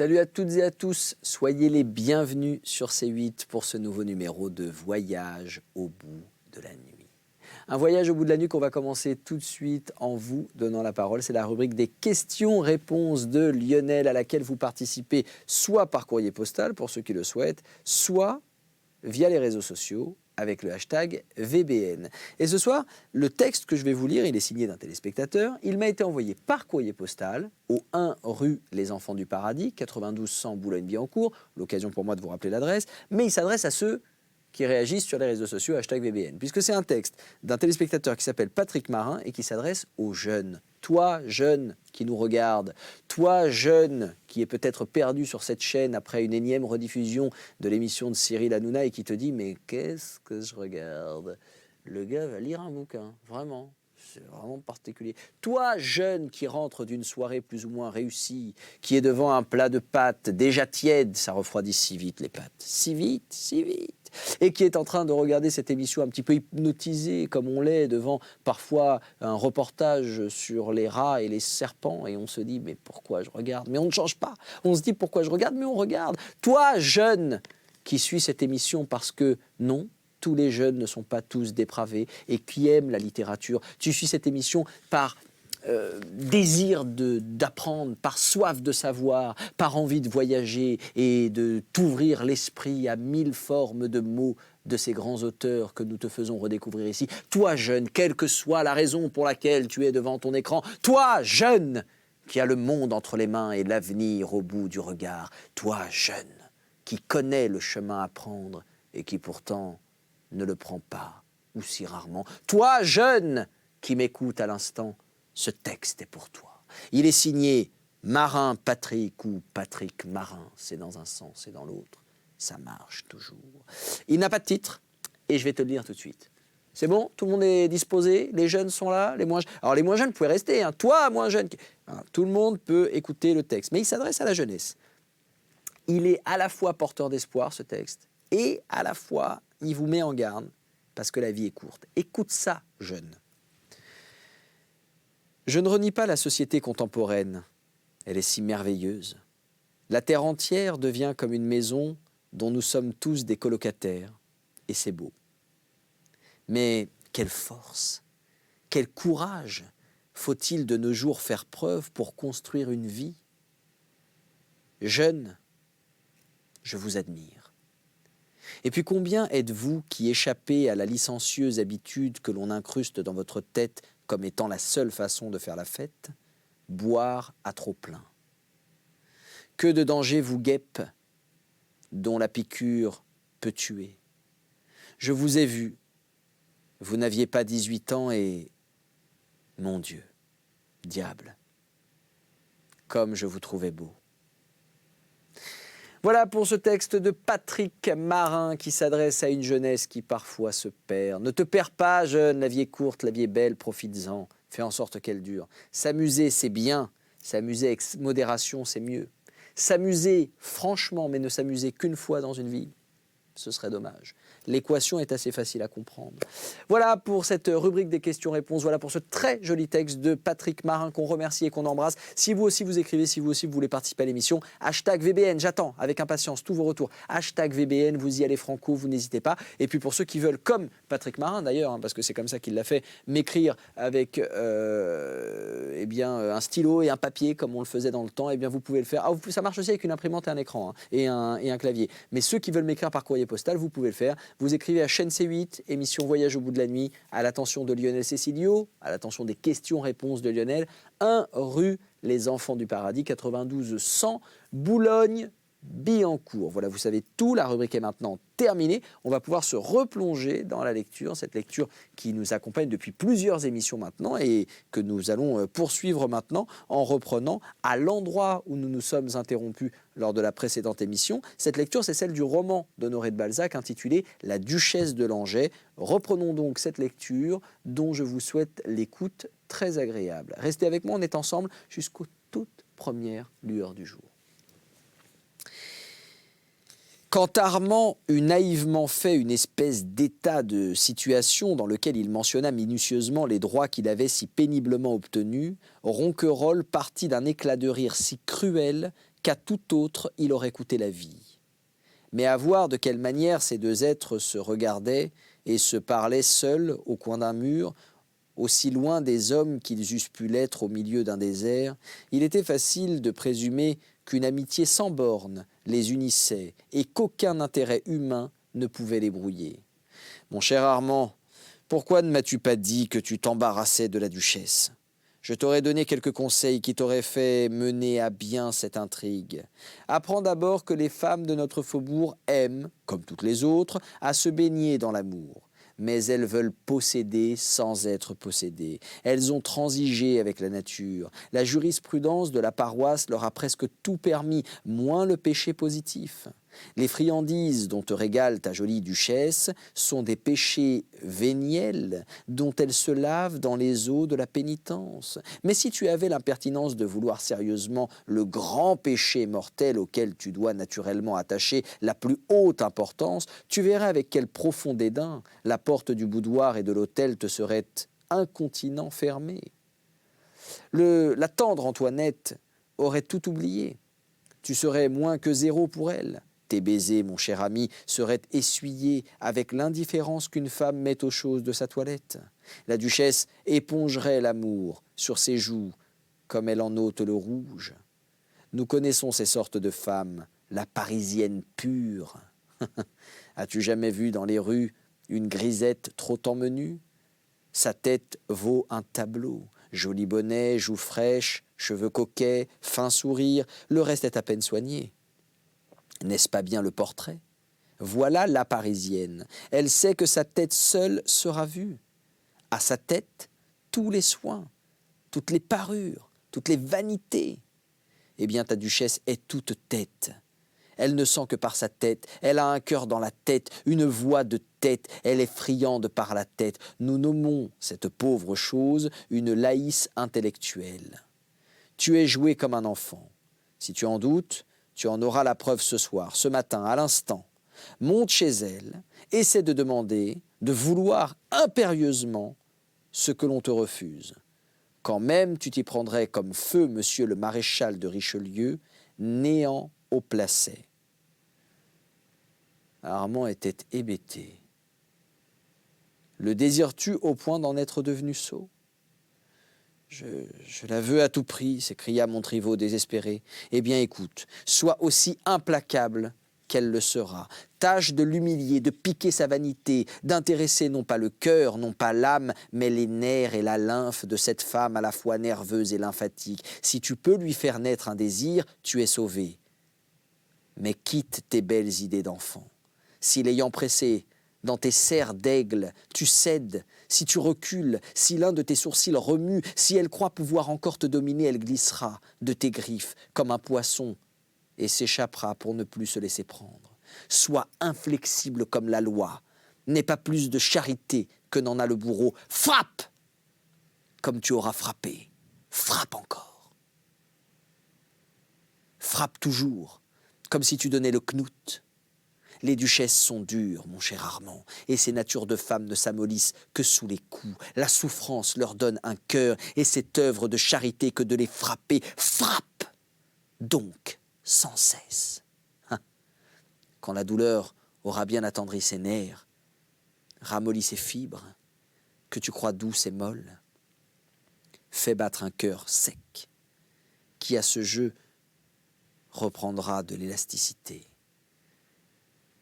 Salut à toutes et à tous, soyez les bienvenus sur C8 pour ce nouveau numéro de Voyage au bout de la nuit. Un voyage au bout de la nuit qu'on va commencer tout de suite en vous donnant la parole. C'est la rubrique des questions-réponses de Lionel à laquelle vous participez soit par courrier postal pour ceux qui le souhaitent, soit via les réseaux sociaux avec le hashtag VBN. Et ce soir, le texte que je vais vous lire, il est signé d'un téléspectateur. Il m'a été envoyé par courrier postal au 1 rue Les Enfants du Paradis, 92 100 Boulogne-Billancourt. L'occasion pour moi de vous rappeler l'adresse. Mais il s'adresse à ceux qui réagissent sur les réseaux sociaux, hashtag VBN. Puisque c'est un texte d'un téléspectateur qui s'appelle Patrick Marin et qui s'adresse aux jeunes. Toi, jeune qui nous regarde, toi, jeune qui est peut-être perdu sur cette chaîne après une énième rediffusion de l'émission de Cyril Hanouna et qui te dit « Mais qu'est-ce que je regarde ?» Le gars va lire un bouquin, vraiment. C'est vraiment particulier. Toi, jeune qui rentre d'une soirée plus ou moins réussie, qui est devant un plat de pâtes déjà tiède, ça refroidit si vite les pâtes, si vite, et qui est en train de regarder cette émission un petit peu hypnotisé comme on l'est devant parfois un reportage sur les rats et les serpents, et on se dit mais pourquoi je regarde? Mais on ne change pas. On se dit pourquoi je regarde? Mais on regarde. Toi, jeune qui suis cette émission parce que non, tous les jeunes ne sont pas tous dépravés et qui aiment la littérature. Tu suis cette émission par désir d'apprendre, par soif de savoir, par envie de voyager et de t'ouvrir l'esprit à 1000 formes de mots de ces grands auteurs que nous te faisons redécouvrir ici. Toi, jeune, quelle que soit la raison pour laquelle tu es devant ton écran, toi, jeune, qui a le monde entre les mains et l'avenir au bout du regard, toi, jeune, qui connaît le chemin à prendre et qui pourtant ne le prend pas, ou si rarement. Toi, jeune, qui m'écoute à l'instant, ce texte est pour toi. Il est signé Marin Patrick ou Patrick Marin. C'est dans un sens et dans l'autre. Ça marche toujours. Il n'a pas de titre et je vais te le lire tout de suite. C'est bon? Tout le monde est disposé? Les jeunes sont là? Les moins... Alors les moins jeunes, vous pouvez rester. Hein. Toi, moins jeune. Alors, tout le monde peut écouter le texte. Mais il s'adresse à la jeunesse. Il est à la fois porteur d'espoir, ce texte, et à la fois, il vous met en garde parce que la vie est courte. Écoute ça, jeune. Je ne renie pas la société contemporaine. Elle est si merveilleuse. La terre entière devient comme une maison dont nous sommes tous des colocataires. Et c'est beau. Mais quelle force, quel courage faut-il de nos jours faire preuve pour construire une vie? Jeunes, je vous admire. Et puis combien êtes-vous qui échappez à la licencieuse habitude que l'on incruste dans votre tête comme étant la seule façon de faire la fête, boire à trop plein. Que de dangers vous guêpent, dont la piqûre peut tuer. Je vous ai vu, vous n'aviez pas 18 ans et, mon Dieu, diable, comme je vous trouvais beau. Voilà pour ce texte de Patrick Marin qui s'adresse à une jeunesse qui parfois se perd. Ne te perds pas, jeune, la vie est courte, la vie est belle, profites-en, fais en sorte qu'elle dure. S'amuser, c'est bien, s'amuser avec modération, c'est mieux. S'amuser, franchement, mais ne s'amuser qu'une fois dans une vie, ce serait dommage. L'équation est assez facile à comprendre. Voilà pour cette rubrique des questions-réponses. Voilà pour ce très joli texte de Patrick Marin qu'on remercie et qu'on embrasse. Si vous aussi vous écrivez, si vous aussi vous voulez participer à l'émission, hashtag VBN, j'attends avec impatience tous vos retours. Hashtag VBN, vous y allez franco, vous n'hésitez pas. Et puis pour ceux qui veulent, comme Patrick Marin d'ailleurs, parce que c'est comme ça qu'il l'a fait, m'écrire avec un stylo et un papier comme on le faisait dans le temps, vous pouvez le faire. Ah, ça marche aussi avec une imprimante et un écran et un clavier. Mais ceux qui veulent m'écrire par courrier postal, vous pouvez le faire. Vous écrivez à chaîne C8, émission Voyage au bout de la nuit, à l'attention de Lionel Cécilio, à l'attention des questions-réponses de Lionel, 1 rue Les Enfants du Paradis, 92 100 Boulogne-Billancourt. Voilà, vous savez tout, la rubrique est maintenant terminée. On va pouvoir se replonger dans la lecture, cette lecture qui nous accompagne depuis plusieurs émissions maintenant et que nous allons poursuivre maintenant en reprenant à l'endroit où nous nous sommes interrompus lors de la précédente émission. Cette lecture, c'est celle du roman d'Honoré de Balzac intitulé « La Duchesse de Langeais ». Reprenons donc cette lecture dont je vous souhaite l'écoute très agréable. Restez avec moi, on est ensemble jusqu'aux toutes premières lueurs du jour. Quand Armand eut naïvement fait une espèce d'état de situation dans lequel il mentionna minutieusement les droits qu'il avait si péniblement obtenus, Ronquerolles partit d'un éclat de rire si cruel qu'à tout autre il aurait coûté la vie. Mais à voir de quelle manière ces deux êtres se regardaient et se parlaient seuls au coin d'un mur, aussi loin des hommes qu'ils eussent pu l'être au milieu d'un désert, il était facile de présumer qu'une amitié sans bornes les unissait et qu'aucun intérêt humain ne pouvait les brouiller. « Mon cher Armand, pourquoi ne m'as-tu pas dit que tu t'embarrassais de la duchesse ? Je t'aurais donné quelques conseils qui t'auraient fait mener à bien cette intrigue. Apprends d'abord que les femmes de notre faubourg aiment, comme toutes les autres, à se baigner dans l'amour. Mais elles veulent posséder sans être possédées. Elles ont transigé avec la nature. La jurisprudence de la paroisse leur a presque tout permis, moins le péché positif. Les friandises dont te régale ta jolie duchesse sont des péchés véniels dont elle se lave dans les eaux de la pénitence. Mais si tu avais l'impertinence de vouloir sérieusement le grand péché mortel auquel tu dois naturellement attacher la plus haute importance, tu verrais avec quel profond dédain la porte du boudoir et de l'autel te serait incontinent fermée. La tendre Antoinette aurait tout oublié. Tu serais moins que zéro pour elle. Tes baisers, mon cher ami, seraient essuyés avec l'indifférence qu'une femme met aux choses de sa toilette. La duchesse épongerait l'amour sur ses joues comme elle en ôte le rouge. Nous connaissons ces sortes de femmes, la parisienne pure. As-tu jamais vu dans les rues une grisette trottant menu ? Sa tête vaut un tableau. Joli bonnet, joues fraîches, cheveux coquets, fin sourire, le reste est à peine soigné. N'est-ce pas bien le portrait ? Voilà la Parisienne. Elle sait que sa tête seule sera vue. À sa tête, tous les soins, toutes les parures, toutes les vanités. Eh bien, ta duchesse est toute tête. Elle ne sent que par sa tête. Elle a un cœur dans la tête, une voix de tête. Elle est friande par la tête. Nous nommons cette pauvre chose une Laïs intellectuelle. Tu es joué comme un enfant. Si tu en doutes, tu en auras la preuve ce soir, ce matin, à l'instant. Monte chez elle, essaie de demander, de vouloir impérieusement ce que l'on te refuse. Quand même tu t'y prendrais comme feu monsieur le maréchal de Richelieu, néant au placet. Armand était hébété. Le désires-tu au point d'en être devenu sot ? Je la veux à tout prix, s'écria Montriveau désespéré. Eh bien écoute, sois aussi implacable qu'elle le sera. Tâche de l'humilier, de piquer sa vanité, d'intéresser non pas le cœur, non pas l'âme, mais les nerfs et la lymphe de cette femme à la fois nerveuse et lymphatique. Si tu peux lui faire naître un désir, tu es sauvé. Mais quitte tes belles idées d'enfant. Si l'ayant pressé dans tes serres d'aigle, tu cèdes, si tu recules, si l'un de tes sourcils remue, si elle croit pouvoir encore te dominer, elle glissera de tes griffes comme un poisson et s'échappera pour ne plus se laisser prendre. Sois inflexible comme la loi, n'aie pas plus de charité que n'en a le bourreau. Frappe comme tu auras frappé, frappe encore. Frappe toujours, comme si tu donnais le knout. Les duchesses sont dures, mon cher Armand, et ces natures de femmes ne s'amollissent que sous les coups. La souffrance leur donne un cœur, et c'est œuvre de charité que de les frapper. Frappe donc sans cesse. Quand la douleur aura bien attendri ses nerfs, ramolli ses fibres, que tu crois douce et molle, fais battre un cœur sec, qui à ce jeu reprendra de l'élasticité.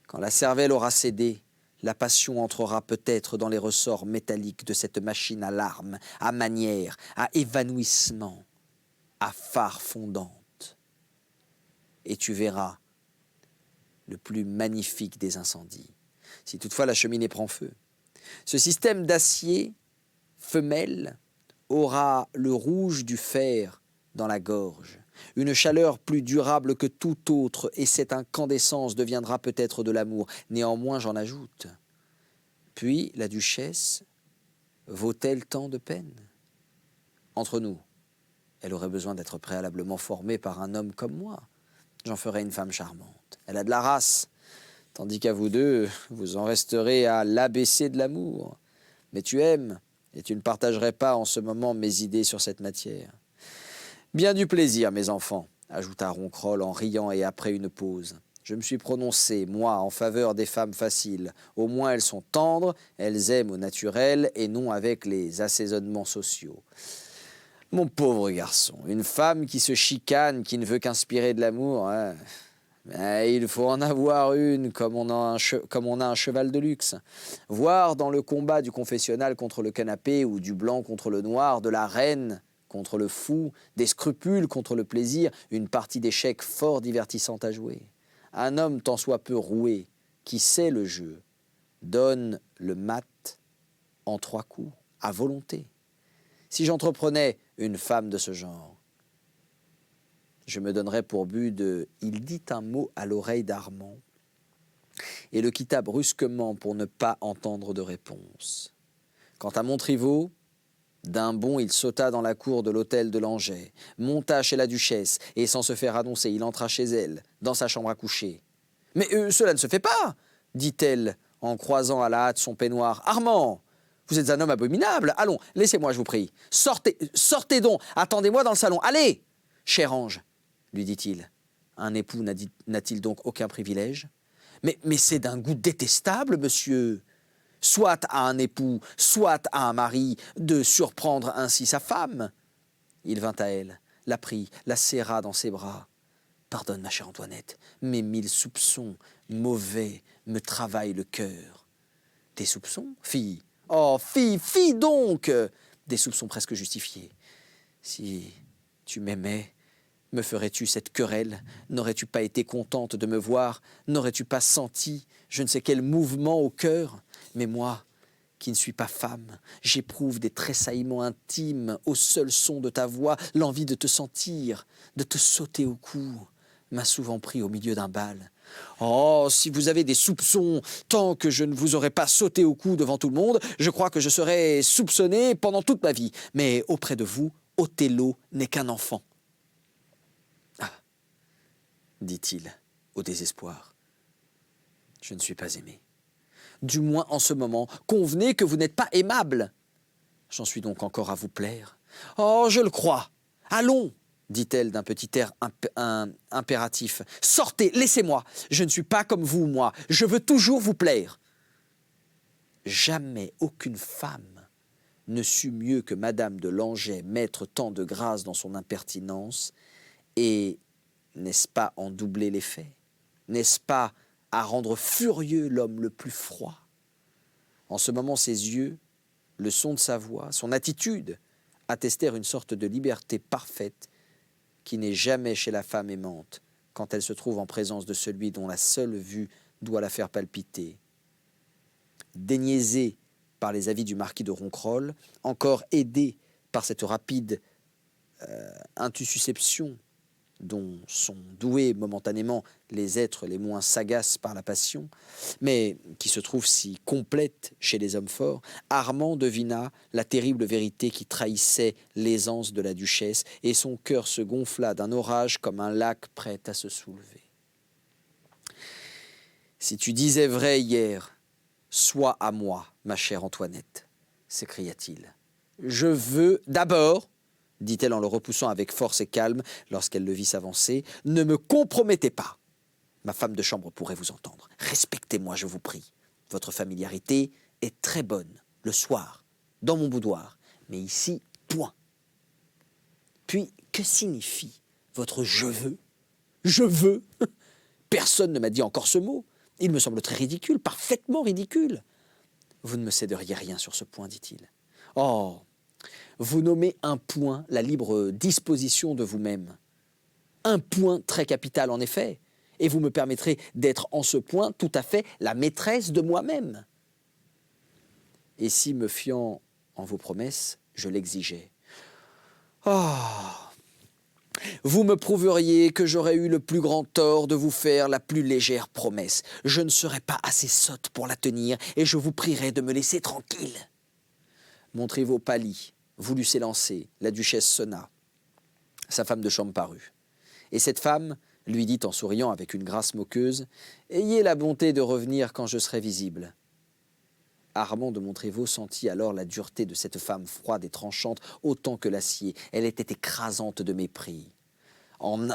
Quand la cervelle aura cédé, la passion entrera peut-être dans les ressorts métalliques de cette machine à larmes, à manières, à évanouissement, à phare fondante. Et tu verras le plus magnifique des incendies, si toutefois la cheminée prend feu. Ce système d'acier femelle aura le rouge du fer dans la gorge, une chaleur plus durable que tout autre, et cette incandescence deviendra peut-être de l'amour. Néanmoins, j'en ajoute. Puis, la duchesse vaut-elle tant de peine ? Entre nous, elle aurait besoin d'être préalablement formée par un homme comme moi. J'en ferai une femme charmante. Elle a de la race, tandis qu'à vous deux, vous en resterez à l'ABC de l'amour. Mais tu aimes, et tu ne partagerais pas en ce moment mes idées sur cette matière. Bien du plaisir, mes enfants. ajouta Ronquerolles en riant et après une pause. Je me suis prononcé, moi, en faveur des femmes faciles. Au moins elles sont tendres, elles aiment au naturel et non avec les assaisonnements sociaux. Mon pauvre garçon, une femme qui se chicane, qui ne veut qu'inspirer de l'amour, hein, mais il faut en avoir une comme on a un cheval de luxe. Voir dans le combat du confessionnal contre le canapé ou du blanc contre le noir, de la reine contre le fou, des scrupules contre le plaisir, une partie d'échecs fort divertissante à jouer. Un homme tant soit peu roué, qui sait le jeu, donne le mat en 3 coups, à volonté. Si j'entreprenais une femme de ce genre, je me donnerais pour but de « il dit un mot à l'oreille d'Armand » et le quitta brusquement pour ne pas entendre de réponse. Quant à Montriveau, d'un bond, il sauta dans la cour de l'hôtel de Langeais, monta chez la duchesse et sans se faire annoncer, il entra chez elle, dans sa chambre à coucher. « Mais cela ne se fait pas !» dit-elle en croisant à la hâte son peignoir. « Armand, vous êtes un homme abominable. Allons, laissez-moi, je vous prie. Sortez donc, attendez-moi dans le salon. Allez !»« Cher ange, lui dit-il, un époux n'a-t-il donc aucun privilège ? Mais c'est d'un goût détestable, monsieur. Soit à un époux, soit à un mari, de surprendre ainsi sa femme. » Il vint à elle, la prit, la serra dans ses bras. « Pardonne, ma chère Antoinette, mes 1000 soupçons mauvais me travaillent le cœur. »« Des soupçons, fille ? Oh, fille donc ! Des soupçons presque justifiés. Si tu m'aimais, me ferais-tu cette querelle? N'aurais-tu pas été contente de me voir? N'aurais-tu pas senti je ne sais quel mouvement au cœur? Mais moi, qui ne suis pas femme, j'éprouve des tressaillements intimes au seul son de ta voix, l'envie de te sentir, de te sauter au cou, m'a souvent pris au milieu d'un bal. Oh, si vous avez des soupçons, tant que je ne vous aurais pas sauté au cou devant tout le monde, je crois que je serais soupçonné pendant toute ma vie. Mais auprès de vous, Othello n'est qu'un enfant. » Ah, dit-il, au désespoir, je ne suis pas aimé. Du moins en ce moment, convenez que vous n'êtes pas aimable. J'en suis donc encore à vous plaire. Oh, je le crois. Allons, dit-elle d'un petit air impératif. Sortez, laissez-moi. Je ne suis pas comme vous, moi. Je veux toujours vous plaire. Jamais aucune femme ne sut mieux que Madame de Langeais mettre tant de grâce dans son impertinence et, n'est-ce pas, en doubler l'effet? N'est-ce pas à rendre furieux l'homme le plus froid? En ce moment, ses yeux, le son de sa voix, son attitude attestèrent une sorte de liberté parfaite qui n'est jamais chez la femme aimante quand elle se trouve en présence de celui dont la seule vue doit la faire palpiter. Déniaisée par les avis du marquis de Ronquerolles, encore aidée par cette rapide intussusception dont sont doués momentanément les êtres les moins sagaces par la passion, mais qui se trouve si complète chez les hommes forts, Armand devina la terrible vérité qui trahissait l'aisance de la duchesse, et son cœur se gonfla d'un orage comme un lac prêt à se soulever. « Si tu disais vrai hier, sois à moi, ma chère Antoinette, » s'écria-t-il. « Je veux d'abord, » dit-elle en le repoussant avec force et calme lorsqu'elle le vit s'avancer, « ne me compromettez pas. Ma femme de chambre pourrait vous entendre. Respectez-moi, je vous prie. Votre familiarité est très bonne le soir, dans mon boudoir, mais ici, point. Puis, que signifie votre « je veux » ? Je veux. Personne ne m'a dit encore ce mot. Il me semble très ridicule, parfaitement ridicule. Vous ne me céderiez rien sur ce point, dit-il. Oh, vous nommez un point la libre disposition de vous-même. Un point très capital, en effet. Et vous me permettrez d'être en ce point tout à fait la maîtresse de moi-même. Et si, me fiant en vos promesses, je l'exigeais. Oh, vous me prouveriez que j'aurais eu le plus grand tort de vous faire la plus légère promesse. Je ne serais pas assez sotte pour la tenir et je vous prierais de me laisser tranquille. » Montriveau pâlit, voulut s'élancer. La duchesse sonna. Sa femme de chambre parut. Et cette femme lui dit en souriant avec une grâce moqueuse « Ayez la bonté de revenir quand je serai visible. » Armand de Montriveau sentit alors la dureté de cette femme froide et tranchante autant que l'acier. Elle était écrasante de mépris. En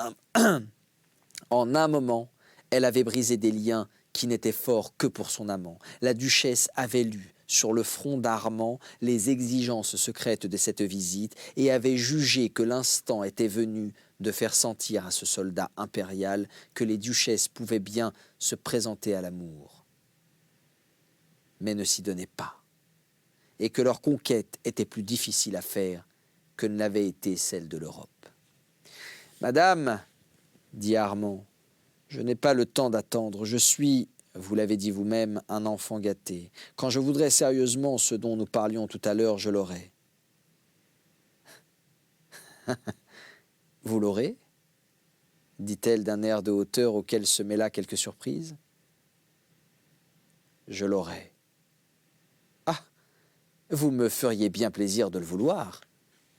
en un moment, elle avait brisé des liens qui n'étaient forts que pour son amant. La duchesse avait lu sur le front d'Armand les exigences secrètes de cette visite et avait jugé que l'instant était venu de faire sentir à ce soldat impérial que les duchesses pouvaient bien se présenter à l'amour, mais ne s'y donnaient pas, et que leur conquête était plus difficile à faire que ne l'avait été celle de l'Europe. « Madame, dit Armand, je n'ai pas le temps d'attendre, je suis, vous l'avez dit vous-même, un enfant gâté. Quand je voudrais sérieusement ce dont nous parlions tout à l'heure, je l'aurai. » « Vous l'aurez » dit-elle d'un air de hauteur auquel se mêla quelque surprise. « Je l'aurai. »« Ah, vous me feriez bien plaisir de le vouloir.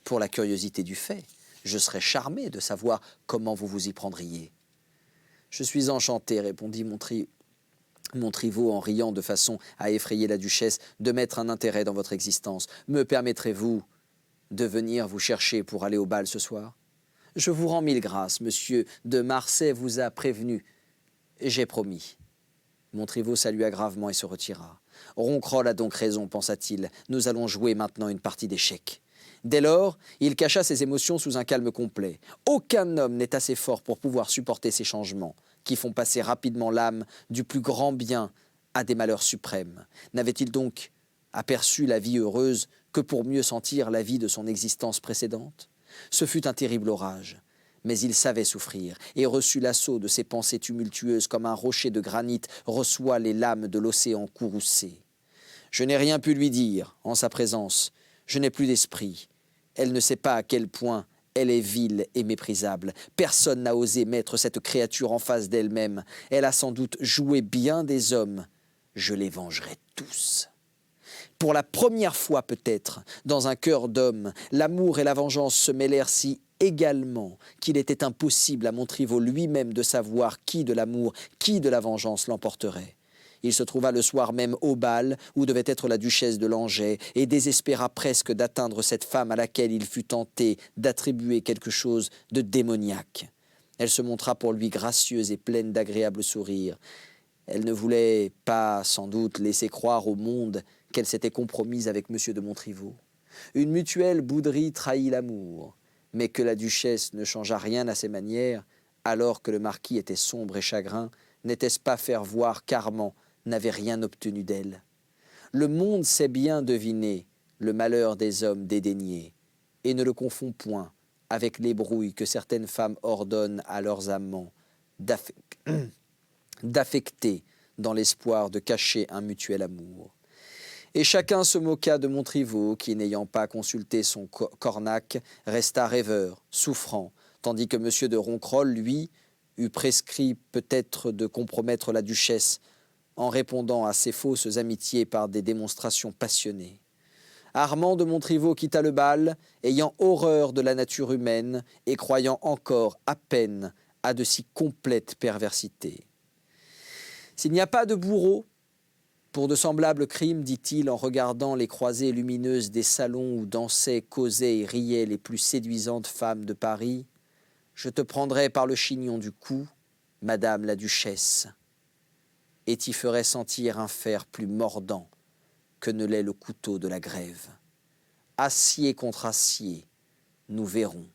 Pour la curiosité du fait, je serais charmé de savoir comment vous vous y prendriez. »« Je suis enchanté, répondit Montriveau en riant de façon à effrayer la duchesse, de mettre un intérêt dans votre existence. Me permettrez-vous de venir vous chercher pour aller au bal ce soir ? Je vous rends mille grâces, monsieur de Marsay vous a prévenu. J'ai promis. » Montriveau salua gravement et se retira. « Ronquerolles a donc raison, pensa-t-il. Nous allons jouer maintenant une partie d'échecs. » Dès lors, il cacha ses émotions sous un calme complet. Aucun homme n'est assez fort pour pouvoir supporter ces changements qui font passer rapidement l'âme du plus grand bien à des malheurs suprêmes. N'avait-il donc aperçu la vie heureuse que pour mieux sentir la vie de son existence précédente ? Ce fut un terrible orage, mais il savait souffrir et reçut l'assaut de ses pensées tumultueuses comme un rocher de granit reçoit les lames de l'océan courroucé. Je n'ai rien pu lui dire en sa présence, je n'ai plus d'esprit. Elle ne sait pas à quel point elle est vile et méprisable. Personne n'a osé mettre cette créature en face d'elle-même. Elle a sans doute joué bien des hommes. Je les vengerai tous. Pour la première fois peut-être, dans un cœur d'homme, l'amour et la vengeance se mêlèrent si également qu'il était impossible à Montriveau lui-même de savoir qui de l'amour, qui de la vengeance l'emporterait. Il se trouva le soir même au bal où devait être la duchesse de Langeais et désespéra presque d'atteindre cette femme à laquelle il fut tenté d'attribuer quelque chose de démoniaque. Elle se montra pour lui gracieuse et pleine d'agréables sourires. Elle ne voulait pas, sans doute, laisser croire au monde qu'elle s'était compromise avec M. de Montriveau. Une mutuelle bouderie trahit l'amour, mais que la duchesse ne changeât rien à ses manières, alors que le marquis était sombre et chagrin, n'était-ce pas faire voir qu'Armand n'avait rien obtenu d'elle? Le monde sait bien deviner le malheur des hommes dédaignés et ne le confond point avec les brouilles que certaines femmes ordonnent à leurs amants d'affecter dans l'espoir de cacher un mutuel amour. Et chacun se moqua de Montriveau qui, n'ayant pas consulté son cornac, resta rêveur, souffrant, tandis que M. de Ronquerolles, lui, eût prescrit peut-être de compromettre la duchesse en répondant à ses fausses amitiés par des démonstrations passionnées. Armand de Montriveau quitta le bal, ayant horreur de la nature humaine et croyant encore à peine à de si complètes perversités. « S'il n'y a pas de bourreau pour de semblables crimes, dit-il en regardant les croisées lumineuses des salons où dansaient, causaient et riaient les plus séduisantes femmes de Paris, je te prendrai par le chignon du cou, madame la duchesse, et t'y ferai sentir un fer plus mordant que ne l'est le couteau de la grève. Acier contre acier, nous verrons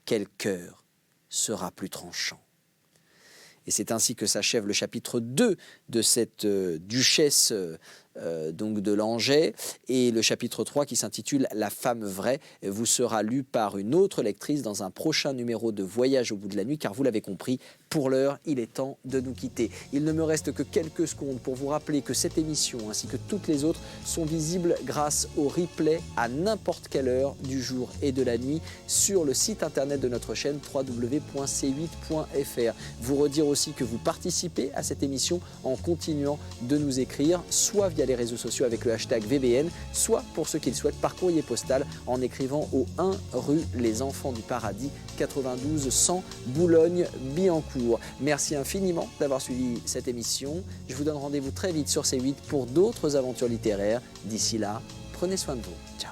quel cœur sera plus tranchant. » Et c'est ainsi que s'achève le chapitre 2 de cette duchesse donc de Langeais. Et le chapitre 3 qui s'intitule « La femme vraie » vous sera lu par une autre lectrice dans un prochain numéro de Voyage au bout de la nuit, car vous l'avez compris, pour l'heure, il est temps de nous quitter. Il ne me reste que quelques secondes pour vous rappeler que cette émission, ainsi que toutes les autres, sont visibles grâce au replay à n'importe quelle heure du jour et de la nuit sur le site internet de notre chaîne www.c8.fr. Vous redire aussi que vous participez à cette émission en continuant de nous écrire, soit via les réseaux sociaux avec le hashtag VBN, soit pour ceux qui le souhaitent par courrier postal en écrivant au 1 rue Les Enfants du Paradis, 92 100 Boulogne-Billancourt. Merci infiniment d'avoir suivi cette émission. Je vous donne rendez-vous très vite sur C8 pour d'autres aventures littéraires. D'ici là, prenez soin de vous. Ciao.